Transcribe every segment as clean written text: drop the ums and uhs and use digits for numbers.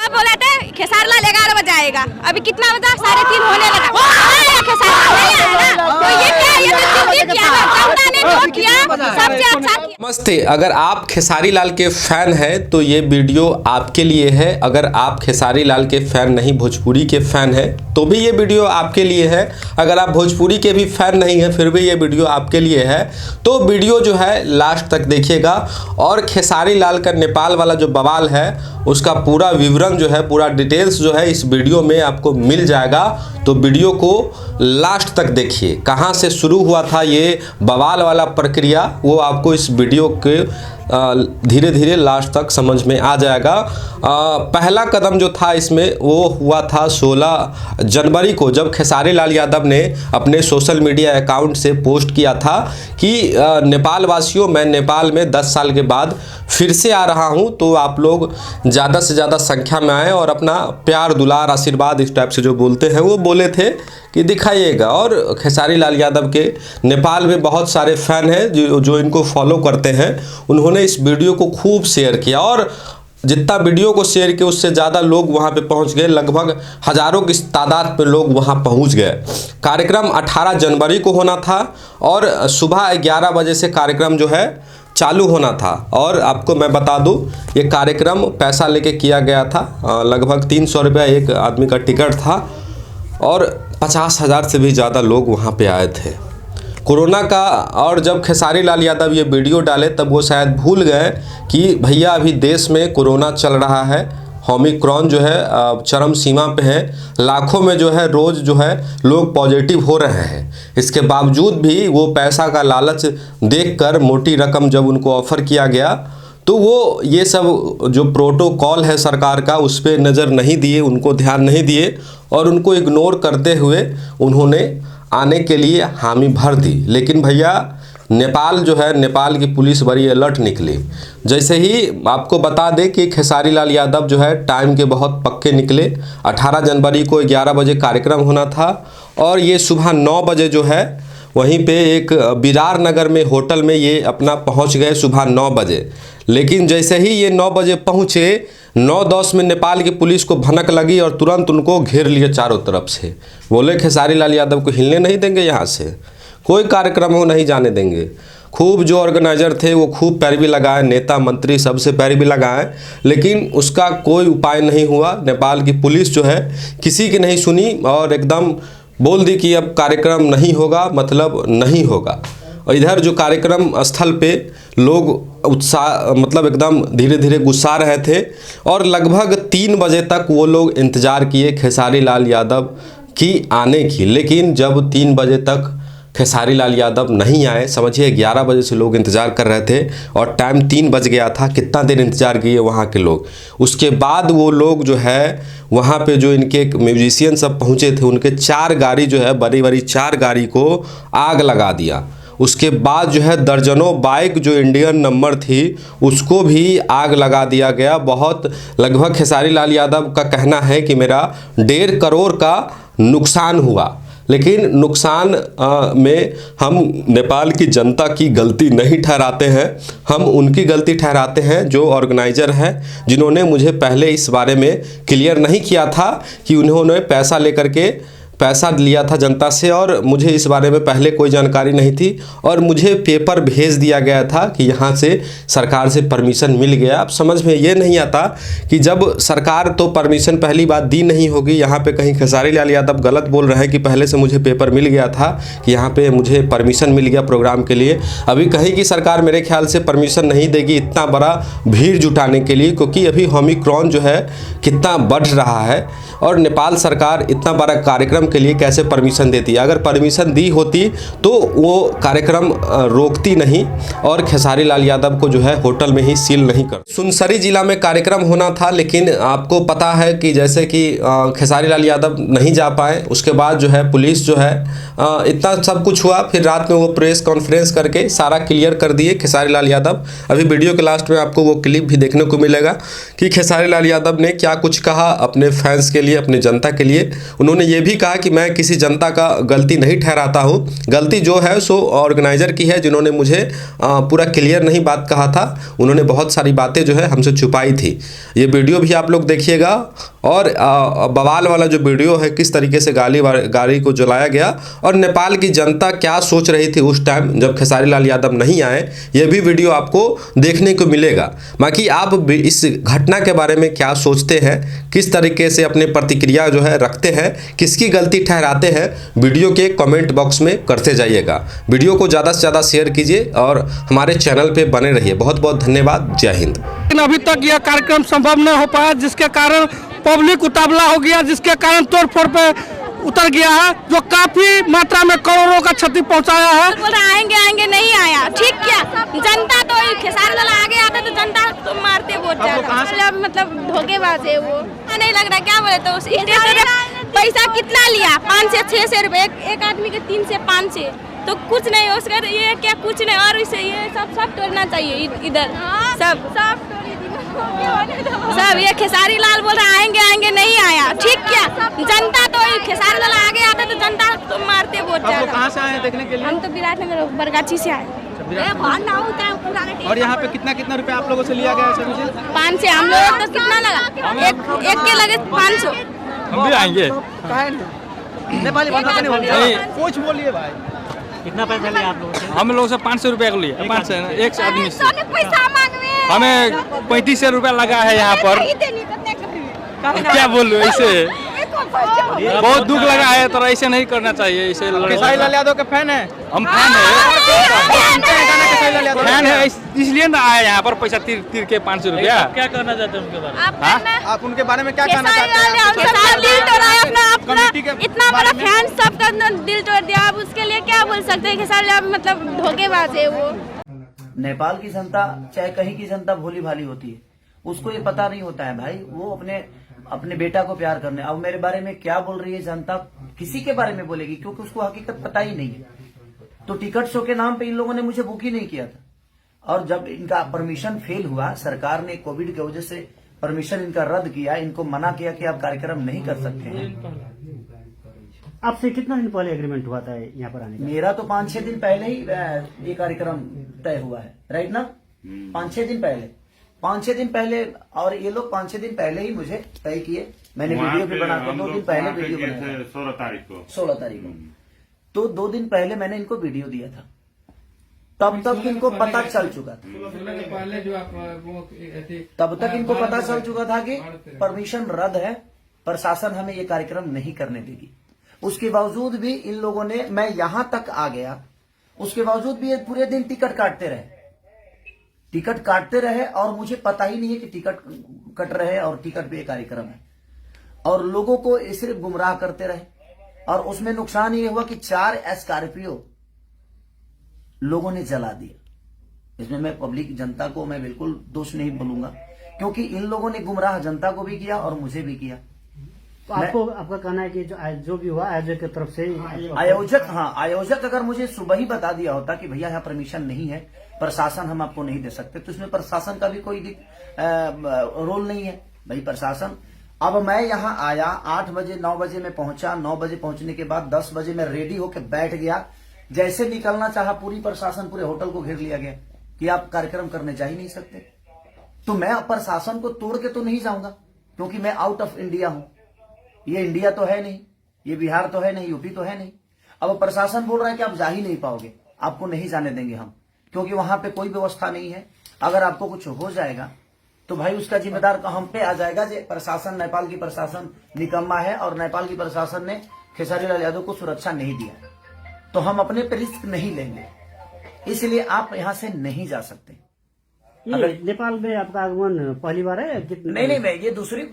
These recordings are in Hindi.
आप बोला था खेसारी लाल 11 बजे आएगा, अभी कितना बजा 3:30 होने लगा। वो आया खेसारी लाल नहीं आया ना, तो ये क्या, ये तो जीत किया ना, जनता ने वोट किया, सबसे अच्छा किया। नमस्ते, अगर आप खेसारी लाल के फैन हैं तो ये वीडियो आपके लिए है। अगर आप खेसारी लाल के फैन नहीं, भोजपुरी के फैन हैं तो भी ये वीडियो आपके लिए है। अगर आप भोजपुरी के भी फैन नहीं हैं फिर भी ये वीडियो आपके लिए है। तो वीडियो जो है लास्ट तक देखिएगा और खेसारी लाल का नेपाल वाला जो बवाल है उसका पूरा विवरण जो है, पूरा डिटेल्स जो है इस वीडियो में आपको मिल जाएगा। तो वीडियो को लास्ट तक देखिए, कहाँ से शुरू हुआ था ये बवाल वाला प्रक्रिया वो आपको इस वीडियो के धीरे धीरे लास्ट तक समझ में आ जाएगा। पहला कदम जो था इसमें वो हुआ था 16 जनवरी को, जब खेसारी लाल यादव ने अपने सोशल मीडिया अकाउंट से पोस्ट किया था कि नेपाल वासियों, मैं नेपाल में 10 साल के बाद फिर से आ रहा हूं, तो आप लोग ज़्यादा से ज़्यादा संख्या में आएँ और अपना प्यार दुलार आशीर्वाद इस टाइप से जो बोलते हैं वो बोले थे कि दिखाइएगा। और खेसारी लाल यादव के नेपाल में बहुत सारे फैन हैं जो इनको फॉलो करते हैं, उन्होंने इस वीडियो को खूब शेयर किया और जितना वीडियो को शेयर किया उससे ज़्यादा लोग वहां पे पहुंच गए। लगभग हज़ारों की तादाद में लोग वहां पहुंच गए। कार्यक्रम 18 जनवरी को होना था और सुबह 11 बजे से कार्यक्रम जो है चालू होना था। और आपको मैं बता दूं ये कार्यक्रम पैसा लेके किया गया था, लगभग 300 रुपया एक आदमी का टिकट था और 50,000 से भी ज़्यादा लोग वहाँ पे आए थे। कोरोना का, और जब खेसारी लाल यादव ये वीडियो डाले तब वो शायद भूल गए कि भैया अभी देश में कोरोना चल रहा है, ओमिक्रॉन जो है चरम सीमा पे है, लाखों में जो है रोज़ जो है लोग पॉजिटिव हो रहे हैं। इसके बावजूद भी वो पैसा का लालच देखकर मोटी रकम जब उनको ऑफ़र किया गया तो वो ये सब जो प्रोटोकॉल है सरकार का उस पर नज़र नहीं दिए, उनको ध्यान नहीं दिए और उनको इग्नोर करते हुए उन्होंने आने के लिए हामी भर दी। लेकिन भैया नेपाल जो है, नेपाल की पुलिस बड़ी अलर्ट निकली। जैसे ही आपको बता दें कि खेसारी लाल यादव जो है टाइम के बहुत पक्के निकले। 18 जनवरी को 11 बजे कार्यक्रम होना था और ये सुबह 9 बजे जो है वहीं पे एक बिरार नगर में होटल में ये अपना पहुंच गए सुबह 9 बजे। लेकिन जैसे ही ये 9 बजे पहुँचे, 9:10 में नेपाल की पुलिस को भनक लगी और तुरंत उनको घेर लिए चारों तरफ से। बोले खेसारी लाल यादव को हिलने नहीं देंगे, यहाँ से कोई कार्यक्रम हो नहीं जाने देंगे। खूब जो ऑर्गेनाइजर थे वो खूब पैरवी लगाए, नेता मंत्री सबसे पैरवी लगाए, लेकिन उसका कोई उपाय नहीं हुआ। नेपाल की पुलिस जो है किसी की नहीं सुनी और एकदम बोल दी कि अब कार्यक्रम नहीं होगा, मतलब नहीं होगा। और इधर जो कार्यक्रम स्थल पे लोग उत्साह, मतलब एकदम धीरे धीरे गुस्सा रहे थे और लगभग 3 बजे तक वो लोग इंतज़ार किए खेसारी लाल यादव की आने की। लेकिन जब 3 बजे तक खेसारी लाल यादव नहीं आए, समझिए 11 बजे से लोग इंतज़ार कर रहे थे और टाइम 3 बज गया था। कितना देर इंतज़ार किए वहाँ के लोग। उसके बाद वो लोग जो है वहाँ पे जो इनके म्यूजिशियन सब पहुँचे थे उनके 4 गाड़ी जो है, बड़ी बड़ी 4 गाड़ी को आग लगा दिया। उसके बाद जो है दर्जनों बाइक जो इंडियन नंबर थी उसको भी आग लगा दिया गया। बहुत, लगभग खेसारी लाल यादव का कहना है कि मेरा 1.5 करोड़ का नुकसान हुआ। लेकिन नुकसान में हम नेपाल की जनता की गलती नहीं ठहराते हैं, हम उनकी गलती ठहराते हैं जो ऑर्गेनाइजर हैं, जिन्होंने मुझे पहले इस बारे में क्लियर नहीं किया था कि उन्होंने पैसा लिया था जनता से और मुझे इस बारे में पहले कोई जानकारी नहीं थी और मुझे पेपर भेज दिया गया था कि यहाँ से सरकार से परमिशन मिल गया। अब समझ में ये नहीं आता कि जब सरकार तो परमिशन पहली बात दी नहीं होगी, यहाँ पे कहीं खेसारी लाल यादव गलत बोल रहे हैं कि पहले से मुझे पेपर मिल गया था कि यहाँ पे मुझे परमिशन मिल गया प्रोग्राम के लिए। अभी कहीं की सरकार मेरे ख्याल से परमिशन नहीं देगी इतना बड़ा भीड़ जुटाने के लिए, क्योंकि अभी ओमिक्रॉन जो है कितना बढ़ रहा है और नेपाल सरकार इतना बड़ा कार्यक्रम के लिए कैसे परमिशन देती है। अगर परमिशन दी होती तो वो कार्यक्रम रोकती नहीं और खेसारी लाल यादव को जो है होटल में ही सील नहीं कर। सुनसरी जिला में कार्यक्रम होना था, लेकिन आपको पता है कि जैसे कि खेसारी लाल यादव नहीं जा पाए, उसके बाद जो है पुलिस जो है इतना सब कुछ हुआ। फिर रात में वो प्रेस कॉन्फ्रेंस करके सारा क्लियर कर दिए खेसारी लाल यादव। अभी वीडियो के लास्ट में आपको वो क्लिप भी देखने को मिलेगा कि खेसारी लाल यादव ने क्या कुछ कहा अपने फैंस के लिए, अपने जनता के लिए। उन्होंने ये भी कहा कि मैं किसी जनता का गलती नहीं ठहराता हूँ, गलती जो है सो ऑर्गेनाइज़र की है, जिन्होंने मुझे पूरा क्लियर नहीं बात कहा था। उन्होंने बहुत सारी बातें जो है हमसे छुपाई थी। ये वीडियो भी आप लोग देखिएगा। और बवाल वाला जो वीडियो है, किस तरीके से गाड़ी को जलाया गया और नेपाल की जनता क्या सोच रही थी उस टाइम जब खेसारी लाल यादव नहीं आए, ये भी वीडियो आपको देखने को मिलेगा। बाकी आप इस घटना के बारे में क्या सोचते हैं, किस तरीके से अपने प्रतिक्रिया जो है रखते हैं, किसकी गलती ठहराते हैं, वीडियो के कमेंट बॉक्स में करते जाइएगा। वीडियो को ज़्यादा से ज़्यादा शेयर कीजिए और हमारे चैनल पे बने रहिए। बहुत बहुत धन्यवाद। जय हिंद। लेकिन अभी तक यह कार्यक्रम संभव नहीं हो पाया, जिसके कारण पब्लिक उतावला हो गया, जिसके कारण तोड़फोड़ पे उतर गया है, जो काफी मात्रा में करोड़ों का क्षति पहुंचाया है। बोल रहा आएंगे नहीं आया, ठीक क्या? जनता तो खेसारी लाल आगे आता तो जनता तो मारते वोट ज्यादा। मतलब धोखेबाज है वो, नहीं लग रहा क्या बोले। तो पैसा कितना लिया? 5 से 600 रुपए, एक आदमी के 3 से 5 से, तो कुछ नहीं उसका ये क्या कुछ नहीं। और इसे ये सब तोड़ना चाहिए इधर, सब ये खेसारी लाल बोल रहा आएंगे नहीं आया, ठीक क्या? जनता तो खेसारी लाल आगे आता तो जनता तो मारते वोट ज्यादा। कहाँ से आए देखने के लिए? हम तो विराटनगर बरगाछी से आए। और यहाँ पे कितना रुपया आप लोगों से लिया गया है? 5 से। हम लोग तो कितना लगा? एक के लगे 500। हम भी आएंगे। नेपाली भाषा नहीं कुछ बोलिए भाई। कितना पैसा लिया आप लोगों से? हम लोगों से 500 रुपया को लिया। 500 एक आदमी से पैसा मांगवे, हमें 3500 रुपया लगा है यहाँ पर। क्या बोलूं, ऐसे बहुत दुख लगा है। तो ऐसे नहीं करना चाहिए। ऐसे खेसारी लाल यादव के फैन है हम, फैन है इसलिए ना आए यहाँ पर पैसा तीर के 500 रुपया। क्या करना चाहते हैं उनके बारे में? आप उनके बारे में क्या कहना चाहते हैं? इतना बड़ा फैन सबका दिल तोड़ दिया, आप उसके लिए क्या बोल सकते हैं? खेसारी लाल मतलब धोखेबाज है वो। नेपाल की जनता चाहे कहीं की जनता भोली भाली होती है, उसको ये पता नहीं होता है भाई, वो अपने बेटा को प्यार करने। अब मेरे बारे में क्या बोल रही है जनता, किसी के बारे में बोलेगी, क्योंकि उसको हकीकत पता ही नहीं है। तो टिकट शो के नाम पे इन लोगों ने मुझे बुक ही नहीं किया था, और जब इनका परमिशन फेल हुआ, सरकार ने कोविड की वजह से परमिशन इनका रद्द किया, इनको मना किया कि आप कार्यक्रम नहीं कर सकते हैं। आपसे कितना दिन पहले एग्रीमेंट हुआ था यहाँ पर आने का? मेरा तो 5-6 दिन पहले ही ये कार्यक्रम तय हुआ है, राइट ना? 5-6 दिन पहले, और ये लोग 5-6 दिन पहले ही मुझे तय किए। मैंने वीडियो भी बना के 2 दिन पहले वीडियो बनाया, 16 तारीख को। तो 2 दिन पहले मैंने इनको वीडियो दिया था, तब तक इनको पता चल चुका था। तब तक इनको पता चल चुका था कि परमिशन रद्द है, प्रशासन हमें ये कार्यक्रम नहीं करने देगी। उसके बावजूद भी इन लोगों ने, मैं यहां तक आ गया, उसके बावजूद भी ये पूरे दिन टिकट काटते रहे, और मुझे पता ही नहीं है कि टिकट कट रहे हैं और टिकट पे ये कार्यक्रम है, और लोगों को सिर्फ गुमराह करते रहे। और उसमें नुकसान ये हुआ कि 4 स्कॉर्पियो लोगों ने जला दिया। इसमें मैं पब्लिक जनता को मैं बिल्कुल दोष नहीं बोलूंगा, क्योंकि इन लोगों ने गुमराह जनता को भी किया और मुझे भी किया। तो आपका कहना है कि जो भी हुआ आयोजक की तरफ से? आयोजक अगर मुझे सुबह ही बता दिया होता कि भैया यहाँ परमिशन नहीं है, प्रशासन हम आपको नहीं दे सकते, तो इसमें प्रशासन का भी कोई रोल नहीं है भाई। प्रशासन, अब मैं यहाँ आया 8 बजे, 9 बजे में पहुंचा, 9 बजे पहुंचने के बाद 10 बजे में रेडी होकर बैठ गया। जैसे निकलना चाहा, पूरी प्रशासन पूरे होटल को घेर लिया गया कि आप कार्यक्रम करने जा ही नहीं सकते। तो मैं प्रशासन को तोड़ के तो नहीं जाऊंगा, क्योंकि मैं आउट ऑफ इंडिया हूं। ये इंडिया तो है नहीं, ये बिहार तो है नहीं, यूपी तो है नहीं। अब प्रशासन बोल रहा है कि आप जा ही नहीं पाओगे, आपको नहीं जाने देंगे हम, क्योंकि वहां पे कोई व्यवस्था नहीं है। अगर आपको कुछ हो जाएगा तो भाई उसका जिम्मेदार हम पे आ जाएगा। जो प्रशासन, नेपाल की प्रशासन निकम्मा है, और नेपाल की प्रशासन ने खेसारी लाल यादव को सुरक्षा नहीं दिया, तो हम अपने पे रिस्क नहीं लेंगे, इसलिए आप यहां से नहीं जा सकते। नेपाल में आपका आगमन पहली बार है? नहीं, मैं ये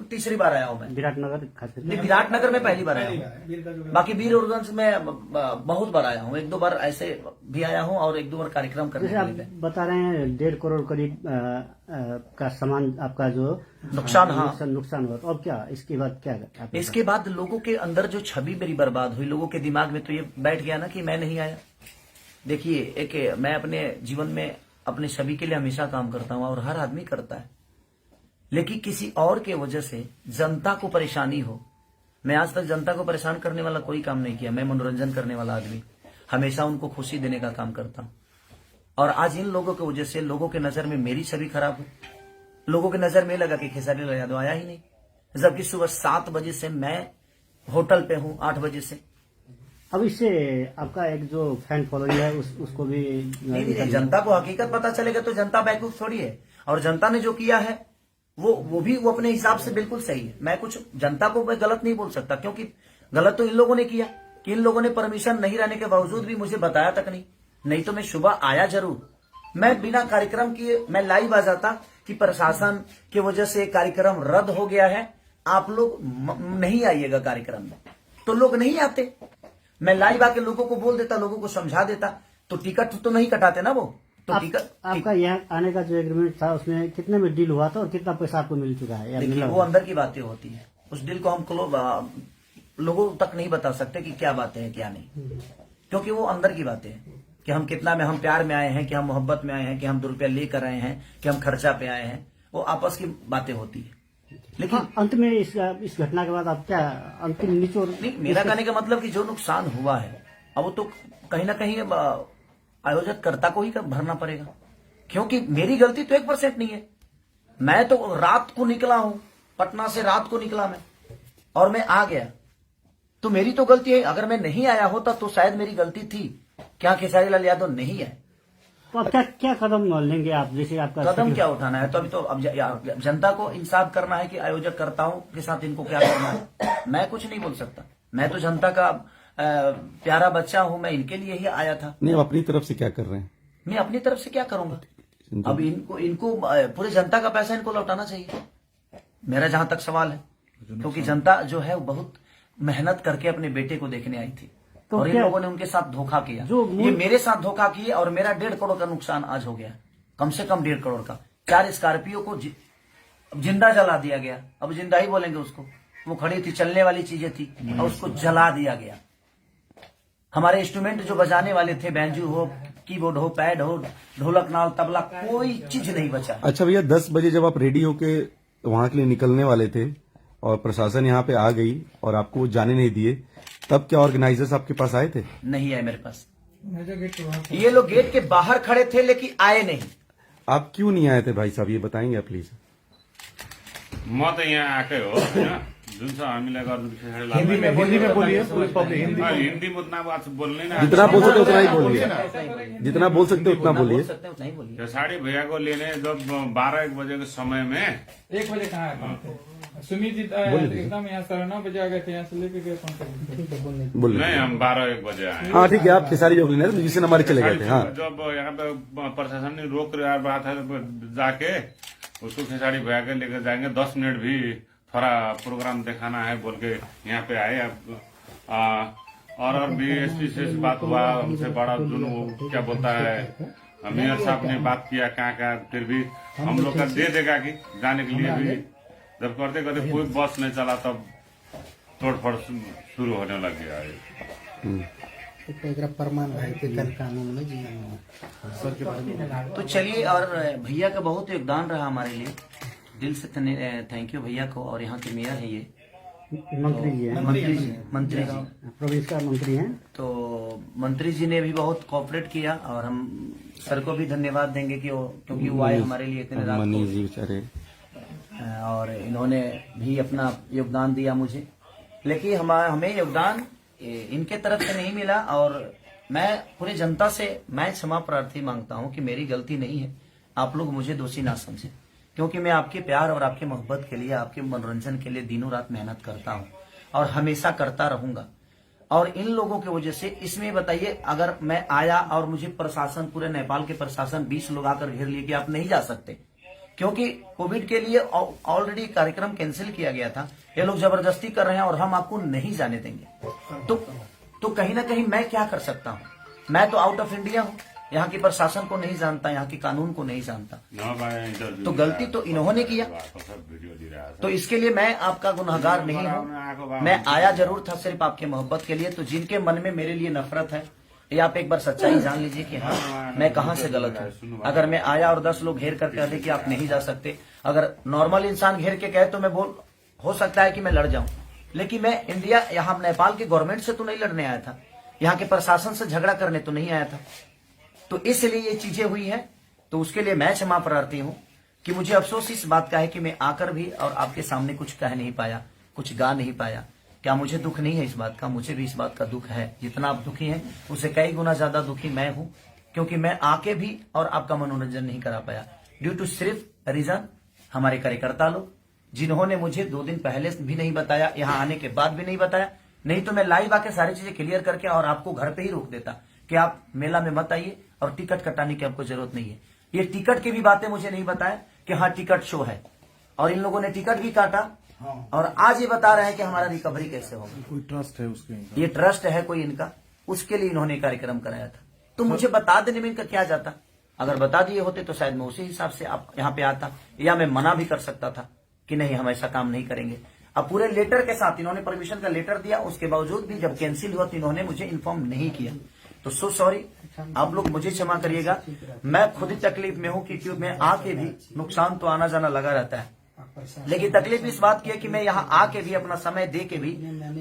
तीसरी बार आया हूँ। मैं विराटनगर, खासकर विराटनगर में पहली बार आया हूँ। बाकी वीरगंज में बहुत बार आया हूँ, 1-2 बार ऐसे भी आया हूँ, और 1-2 बार कार्यक्रम करने के लिए। बता रहे हैं 1.5 करोड़ करीब का सामान आपका जो नुकसान हुआ, तो अब क्या इसके बाद क्या? इसके बाद लोगों के अंदर जो छवि मेरी बर्बाद हुई, लोगों के दिमाग में तो ये बैठ गया ना कि मैं नहीं आया। देखिए, मैं अपने जीवन में अपने छवि के लिए हमेशा काम करता हूं, और हर आदमी करता है, लेकिन किसी और के वजह से जनता को परेशानी हो, मैं आज तक जनता को परेशान करने वाला कोई काम नहीं किया। मैं मनोरंजन करने वाला आदमी, हमेशा उनको खुशी देने का काम करता हूँ। और आज इन लोगों की वजह से लोगों के नजर में मेरी छवि खराब है। लोगों के नजर में लगा कि खेसारी लाल यादव आया ही नहीं, जबकि सुबह 7 बजे से मैं होटल पे हूँ, 8 बजे से। अब इससे आपका एक जो फैन फॉलोइंग है उसको भी नहीं, जनता को हकीकत पता चलेगा तो जनता बेवकूफ थोड़ी है। और जनता ने जो किया है वो अपने हिसाब से बिल्कुल सही है। मैं कुछ जनता को मैं गलत नहीं बोल सकता, क्योंकि गलत तो इन लोगों ने किया कि इन लोगों ने परमिशन नहीं रहने के बावजूद भी मुझे बताया तक नहीं तो मैं सुबह आया जरूर। मैं बिना कार्यक्रम किए मैं लाइव आ जाता कि प्रशासन की वजह से कार्यक्रम रद्द हो गया है, आप लोग नहीं आइएगा कार्यक्रम में, तो लोग नहीं आते। मैं लाइव आके लोगों को बोल देता, लोगों को समझा देता, तो टिकट तो नहीं कटाते ना वो। तो टिकट आपका यहाँ आने का जो एग्रीमेंट था उसमें कितने में डील हुआ था और कितना पैसा आपको मिल चुका है? देखिए, वो अंदर की बातें होती है, उस डील को हम लोगों तक नहीं बता सकते कि क्या बातें हैं क्या नहीं, क्योंकि वो अंदर की बातें हैं कि हम कितना में हम प्यार में आए हैं, कि हम मोहब्बत में आए हैं, कि हम 2 रुपया लेकर आए हैं, कि हम खर्चा पे आए हैं, वो आपस की बातें होती है। लेकिन अंत में इस घटना के बाद आप क्या अंतिम निचोड़? नहीं, मेरा कहने का मतलब कि जो नुकसान हुआ है अब वो तो कहीं ना कहीं आयोजक कर्ता को ही भरना पड़ेगा, क्योंकि मेरी गलती तो 1% नहीं है। मैं तो रात को निकला हूं, पटना से रात को निकला मैं, और मैं आ गया, तो मेरी तो गलती है। अगर मैं नहीं आया होता तो शायद मेरी गलती थी। क्या खेसारी लाल यादव नहीं है? तो अब क्या कदम लेंगे आप? जैसे आपका कदम क्या उठाना है, तो अभी तो अब जनता को इंसाफ करना है कि आयोजक कर्ताओं के साथ इनको क्या करना है। मैं कुछ नहीं बोल सकता, मैं तो जनता का प्यारा बच्चा हूं, मैं इनके लिए ही आया था। नहीं, आप अपनी तरफ से क्या कर रहे हैं? मैं अपनी तरफ से क्या करूंगा? अब इनको पूरे जनता का पैसा इनको लौटाना चाहिए, मेरा जहां तक सवाल है, क्योंकि जनता जो है वो बहुत मेहनत करके अपने बेटे को देखने आई थी, तो और इन लोगों ने उनके साथ धोखा किया। ये मेरे साथ धोखा किए और मेरा 1.5 करोड़ का नुकसान आज हो गया, कम से कम 1.5 करोड़ का। 4 स्कॉर्पियो को जिंदा जला दिया गया, अब जिंदा ही बोलेंगे उसको, वो खड़ी थी, चलने वाली चीजें थी, और उसको जला दिया गया। हमारे इंस्ट्रूमेंट जो बजाने वाले थे, बैंजू हो, कीबोर्ड हो, पैड हो, ढोलक, नाल, तबला, कोई चीज नहीं बचा। अच्छा भैया, 10 बजे जब आप रेडी होके वहां के लिए निकलने वाले थे और प्रशासन यहाँ पे आ गई और आपको जाने नहीं दिए, तब क्या ऑर्गेनाइजर्स आपके पास आए थे? नहीं आए मेरे पास, ये लोग गेट के बाहर खड़े थे लेकिन आए नहीं। आप क्यों नहीं आए थे भाई साहब, ये बताएंगे आप प्लीज? म त यहाँ आएकै हो होइन, जुन छ हामीलाई गर्नु हिंदी में बोलिए, पूरी पब्लिक हिंदी। हिन्दी म उतना बात बोल्ने ना, जितना बोल सकते उतना ही बोलिए, जितना बोल सकते उतना बोलिए। खेसारी भैया को लेने जब 12-1 बजे के समय में 1 बजे कहाँ है? सुमित जी एकदम यहाँ 9:30 बजे आ गए थे, यहाँ से लेके गए बोलिए। नहीं, हम 12-1 बजे आए। हाँ ठीक है, आप खेसारी योग लेने जिससे हमारे चले गए थे। हाँ, जब यहाँ पे प्रशासन ने रोक रहा था जाके उसको खेसारी भैया के लेकर जाएंगे, 10 मिनट भी थोड़ा प्रोग्राम दिखाना है बोल के यहाँ पे आए। और भी एसपी से बात हुआ, हमसे बड़ा जुनू क्या बोलता है, मेयर साहब ने बात किया कहाँ, फिर भी हम लोग का दे देगा कि जाने के लिए भी। जब करते करते कोई बस नहीं चला तब तोड़फोड़ शुरू होने लग गया है। तो चलिए, और भैया का बहुत योगदान रहा हमारे लिए, दिल से थैंक यू भैया को। और यहाँ के मेयर है ये मंत्री जी हैं, मंत्री जी प्रदेश का मंत्री हैं, तो मंत्री जी ने भी बहुत कोऑपरेट किया, और हम सर को भी धन्यवाद देंगे कि क्योंकि वो आए हमारे लिए इतने रात मनीष जी बेचारे, और इन्होंने भी अपना योगदान दिया मुझे। लेकिन हमें योगदान इनके तरफ से नहीं मिला, और मैं पूरे जनता से मैं क्षमा प्रार्थी मांगता हूं कि मेरी गलती नहीं है, आप लोग मुझे दोषी ना समझें, क्योंकि मैं आपके प्यार और आपके मोहब्बत के लिए, आपके मनोरंजन के लिए दिनों रात मेहनत करता हूं और हमेशा करता रहूंगा। और इन लोगों की वजह से, इसमें बताइए, अगर मैं आया और मुझे प्रशासन, पूरे नेपाल के प्रशासन 20 लोग आकर घेर लिए कि आप नहीं जा सकते, क्योंकि कोविड के लिए ऑलरेडी कार्यक्रम कैंसिल किया गया था, ये लोग जबरदस्ती कर रहे हैं और हम आपको नहीं जाने देंगे, तो कहीं ना कहीं मैं क्या कर सकता हूँ? मैं तो आउट ऑफ इंडिया हूँ, यहाँ की प्रशासन को नहीं जानता, यहाँ की कानून को नहीं जानता, तो गलती तो इन्होंने किया। तो इसके लिए मैं आपका गुनहगार नहीं हूँ, मैं आया जरूर था सिर्फ आपके मोहब्बत के लिए। तो जिनके मन में मेरे लिए नफरत है, ये आप एक बार सच्चाई जान लीजिए कि हाँ, मैं कहाँ से गलत हूँ। अगर मैं आया और 10 लोग घेर कर कह दे कि आप नहीं जा सकते, अगर नॉर्मल इंसान घेर के कहे तो मैं हो सकता है कि मैं लड़ जाऊं, लेकिन मैं इंडिया यहाँ नेपाल के गवर्नमेंट से तो नहीं लड़ने आया था, यहाँ के प्रशासन से झगड़ा करने तो नहीं आया था। तो इसलिए ये चीजें हुई हैं। तो उसके लिए मैं क्षमा प्रार्थी हूं कि मुझे अफसोस इस बात का है कि मैं आकर भी और आपके सामने कुछ कह नहीं पाया, कुछ गा नहीं पाया। क्या मुझे दुख नहीं है इस बात का? मुझे भी इस बात का दुख है। जितना आप दुखी हैं उससे कई गुना ज्यादा दुखी मैं हूं, क्योंकि मैं आके भी और आपका मनोरंजन नहीं करा पाया ड्यू टू सिर्फ रीजन हमारे कार्यकर्ता लोग, जिन्होंने मुझे 2 दिन पहले भी नहीं बताया, यहाँ आने के बाद भी नहीं बताया। नहीं तो मैं लाइव आके सारी चीजें क्लियर करके और आपको घर पे ही रोक देता कि आप मेला में मत आइए और टिकट कटाने की आपको जरूरत नहीं है। ये टिकट की भी बातें मुझे नहीं बताया कि हाँ टिकट शो है, और इन लोगों ने टिकट भी काटा और आज ये बता रहे हैं कि हमारा रिकवरी कैसे होगा। कोई ट्रस्ट है उसके, ये ट्रस्ट है कोई इनका, उसके लिए इन्होंने कार्यक्रम कराया था। तो मुझे बता देने में इनका क्या जाता? अगर बता दिए होते तो शायद मैं उसी हिसाब से आप यहाँ पे आता, या मैं मना भी कर सकता था कि नहीं हम ऐसा काम नहीं करेंगे। अब पूरे लेटर के साथ इन्होंने परमिशन का लेटर दिया, उसके बावजूद भी जब कैंसिल हुआ तो इन्होंने मुझे इन्फॉर्म नहीं किया। तो सो सॉरी, आप लोग मुझे क्षमा करिएगा। मैं खुद ही तकलीफ में हूँ क्योंकि मैं आके भी नुकसान तो आना जाना लगा रहता है, लेकिन तकलीफ इस बात की है कि मैं यहाँ आके भी अपना समय दे के भी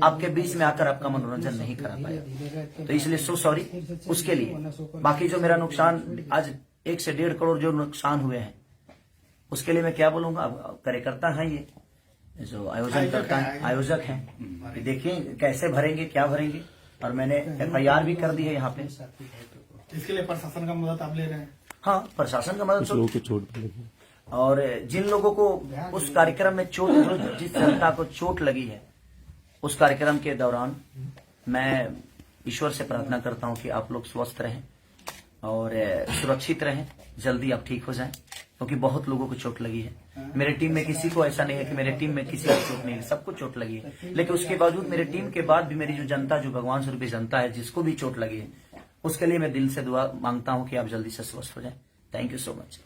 आपके बीच में आकर आपका मनोरंजन नहीं करा पाया। तो इसलिए सो सॉरी उसके लिए। बाकी जो मेरा नुकसान आज 1 से 1.5 करोड़ जो नुकसान हुए हैं उसके लिए मैं क्या बोलूंगा। अब कार्यकर्ता हैं ये जो आयोजन करता है, आयोजक हैं, देखिए कैसे भरेंगे, क्या भरेंगे। और मैंने FIR भी कर दी है यहाँ पे। इसके लिए प्रशासन का मदद आप ले रहे हैं? हाँ, प्रशासन का मदद लोगों को चोट लगी। और जिन लोगों को उस कार्यक्रम में चोट, जिस जनता को चोट लगी है उस कार्यक्रम के दौरान, मैं ईश्वर से प्रार्थना करता हूं कि आप लोग स्वस्थ रहें और सुरक्षित रहें, जल्दी आप ठीक हो जाएं, क्योंकि बहुत लोगों को चोट लगी है। मेरे टीम में किसी को ऐसा नहीं है कि मेरे टीम में किसी को चोट नहीं है, सबको चोट लगी है। लेकिन उसके बावजूद मेरे टीम के बाद भी मेरी जो जनता, जो भगवान स्वरूपी जनता है, जिसको भी चोट लगी है, उसके लिए मैं दिल से दुआ मांगता हूं कि आप जल्दी से स्वस्थ हो जाएं। Thank you so much.